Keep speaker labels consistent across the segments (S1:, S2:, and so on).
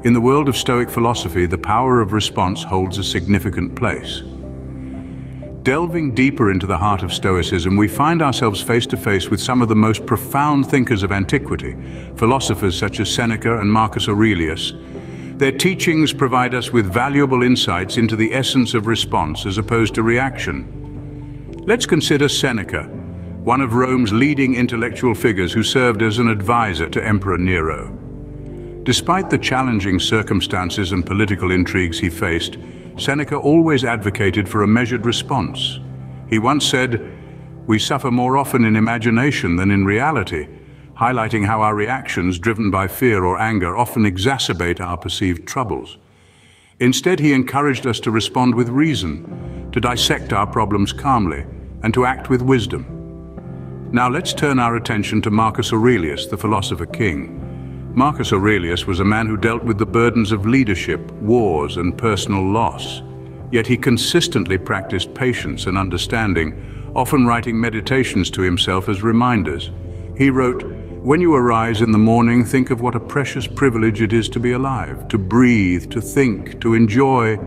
S1: In the world of Stoic philosophy, the power of response holds a significant place. Delving deeper into the heart of Stoicism, we find ourselves face to face with some of the most profound thinkers of antiquity, philosophers such as Seneca and Marcus Aurelius. Their teachings provide us with valuable insights into the essence of response as opposed to reaction. Let's consider Seneca, one of Rome's leading intellectual figures who served as an advisor to Emperor Nero. Despite the challenging circumstances and political intrigues he faced, Seneca always advocated for a measured response. He once said, "We suffer more often in imagination than in reality," highlighting how our reactions, driven by fear or anger, often exacerbate our perceived troubles. Instead, he encouraged us to respond with reason, to dissect our problems calmly, and to act with wisdom. Now let's turn our attention to Marcus Aurelius, the philosopher king. Marcus Aurelius was a man who dealt with the burdens of leadership, wars, and personal loss. Yet he consistently practiced patience and understanding, often writing meditations to himself as reminders. He wrote, "When you arise in the morning, think of what a precious privilege it is to be alive, to breathe, to think, to enjoy,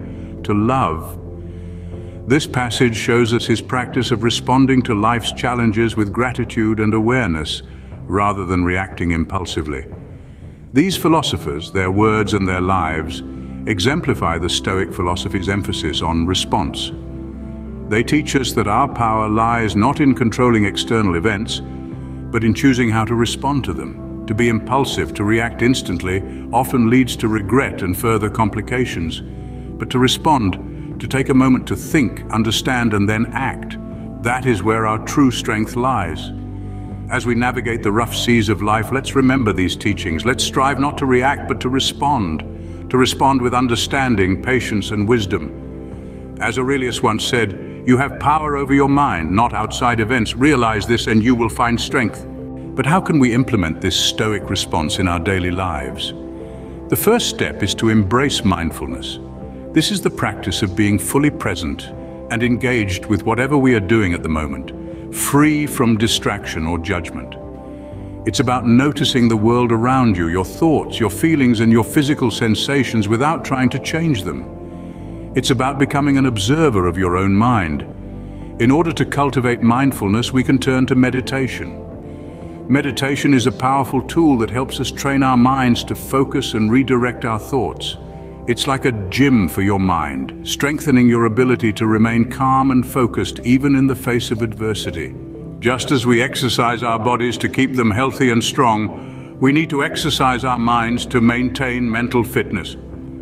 S1: to love." This passage shows us his practice of responding to life's challenges with gratitude and awareness, rather than reacting impulsively. These philosophers, their words and their lives, exemplify the Stoic philosophy's emphasis on response. They teach us that our power lies not in controlling external events, but in choosing how to respond to them. To be impulsive, to react instantly, often leads to regret and further complications. But to respond, to take a moment to think, understand, and then act, that is where our true strength lies. As we navigate the rough seas of life, let's remember these teachings. Let's strive not to react, but to respond with understanding, patience, and wisdom. As Aurelius once said, "You have power over your mind, not outside events. Realize this and you will find strength." But how can we implement this Stoic response in our daily lives? The first step is to embrace mindfulness. This is the practice of being fully present and engaged with whatever we are doing at the moment, free from distraction or judgment. It's about noticing the world around you, your thoughts, your feelings, and your physical sensations without trying to change them. It's about becoming an observer of your own mind. In order to cultivate mindfulness, we can turn to meditation. Meditation is a powerful tool that helps us train our minds to focus and redirect our thoughts. It's like a gym for your mind, strengthening your ability to remain calm and focused even in the face of adversity. Just as we exercise our bodies to keep them healthy and strong, we need to exercise our minds to maintain mental fitness.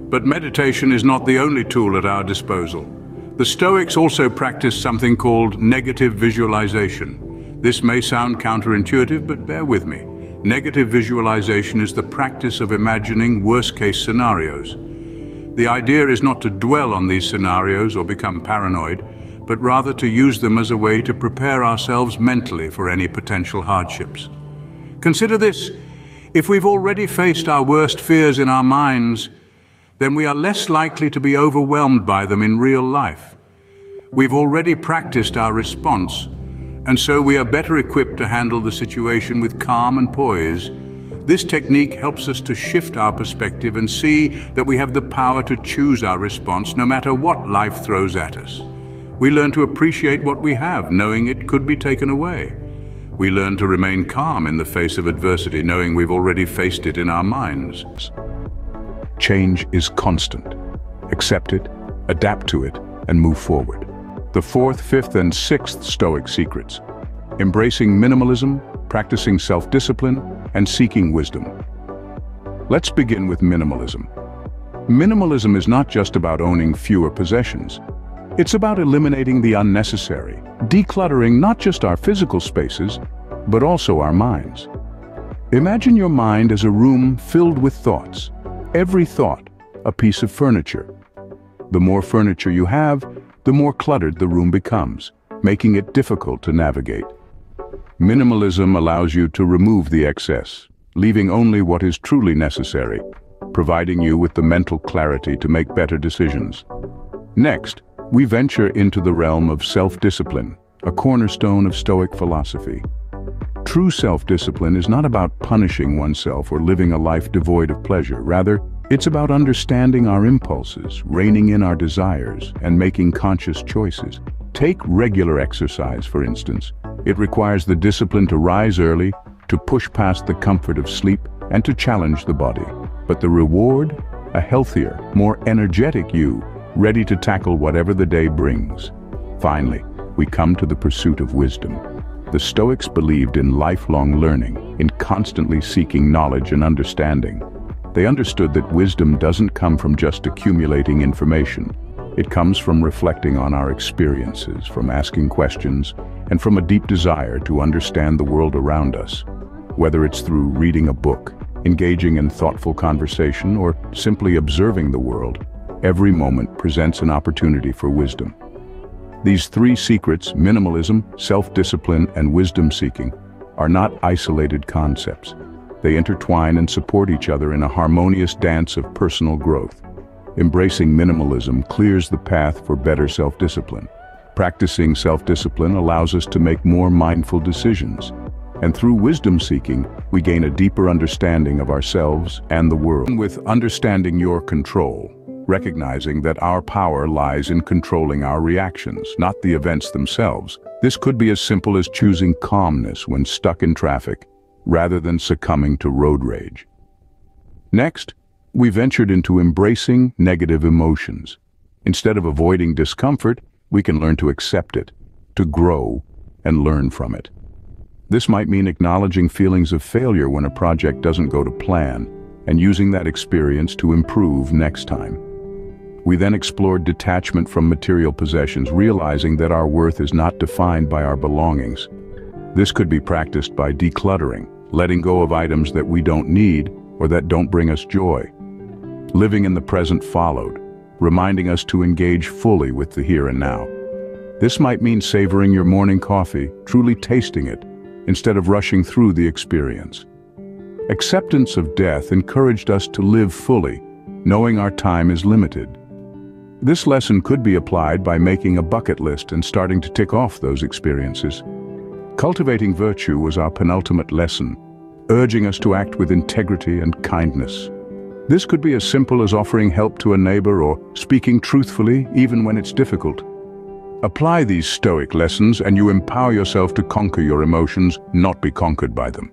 S1: But meditation is not the only tool at our disposal. The Stoics also practice something called negative visualization. This may sound counterintuitive, but bear with me. Negative visualization is the practice of imagining worst-case scenarios. The idea is not to dwell on these scenarios or become paranoid, but rather to use them as a way to prepare ourselves mentally for any potential hardships. Consider this: if we've already faced our worst fears in our minds, then we are less likely to be overwhelmed by them in real life. We've already practiced our response, and so we are better equipped to handle the situation with calm and poise. This technique helps us to shift our perspective and see that we have the power to choose our response no matter what life throws at us. We learn to appreciate what we have, knowing it could be taken away. We learn to remain calm in the face of adversity, knowing we've already faced it in our minds. Change is constant. Accept it, adapt to it, and move forward. The fourth, fifth, and sixth Stoic secrets: embracing minimalism, practicing self-discipline, and seeking wisdom. Let's begin with minimalism. Minimalism is not just about owning fewer possessions. It's about eliminating the unnecessary, decluttering not just our physical spaces, but also our minds. Imagine your mind as a room filled with thoughts. Every thought, a piece of furniture. The more furniture you have, the more cluttered the room becomes, making it difficult to navigate. Minimalism allows you to remove the excess, leaving only what is truly necessary, providing you with the mental clarity to make better decisions. Next, we venture into the realm of self-discipline, a cornerstone of Stoic philosophy. True self-discipline is not about punishing oneself or living a life devoid of pleasure. Rather, It's about understanding our impulses, reining in our desires, and making conscious choices. Take regular exercise, for instance. It requires the discipline to rise early, to push past the comfort of sleep, and to challenge the body. But the reward? A healthier, more energetic you, ready to tackle whatever the day brings. Finally, we come to the pursuit of wisdom. The Stoics believed in lifelong learning, in constantly seeking knowledge and understanding. They understood that wisdom doesn't come from just accumulating information. It comes from reflecting on our experiences, from asking questions, and from a deep desire to understand the world around us. Whether it's through reading a book, engaging in thoughtful conversation, or simply observing the world, every moment presents an opportunity for wisdom. These three secrets, minimalism, self-discipline, and wisdom-seeking, are not isolated concepts. They intertwine and support each other in a harmonious dance of personal growth. Embracing minimalism clears the path for better self-discipline. Practicing self-discipline allows us to make more mindful decisions. And through wisdom-seeking, we gain a deeper understanding of ourselves and the world. With understanding your control, recognizing that our power lies in controlling our reactions, not the events themselves. This could be as simple as choosing calmness when stuck in traffic, rather than succumbing to road rage. Next, we ventured into embracing negative emotions. Instead of avoiding discomfort, we can learn to accept it, to grow, and learn from it. This might mean acknowledging feelings of failure when a project doesn't go to plan, and using that experience to improve next time. We then explored detachment from material possessions, realizing that our worth is not defined by our belongings. This could be practiced by decluttering, letting go of items that we don't need or that don't bring us joy. Living in the present followed, reminding us to engage fully with the here and now. This might mean savoring your morning coffee, truly tasting it, instead of rushing through the experience. Acceptance of death encouraged us to live fully, knowing our time is limited. This lesson could be applied by making a bucket list and starting to tick off those experiences. Cultivating virtue was our penultimate lesson, urging us to act with integrity and kindness. This could be as simple as offering help to a neighbor or speaking truthfully even when it's difficult. Apply these Stoic lessons and you empower yourself to conquer your emotions, not be conquered by them.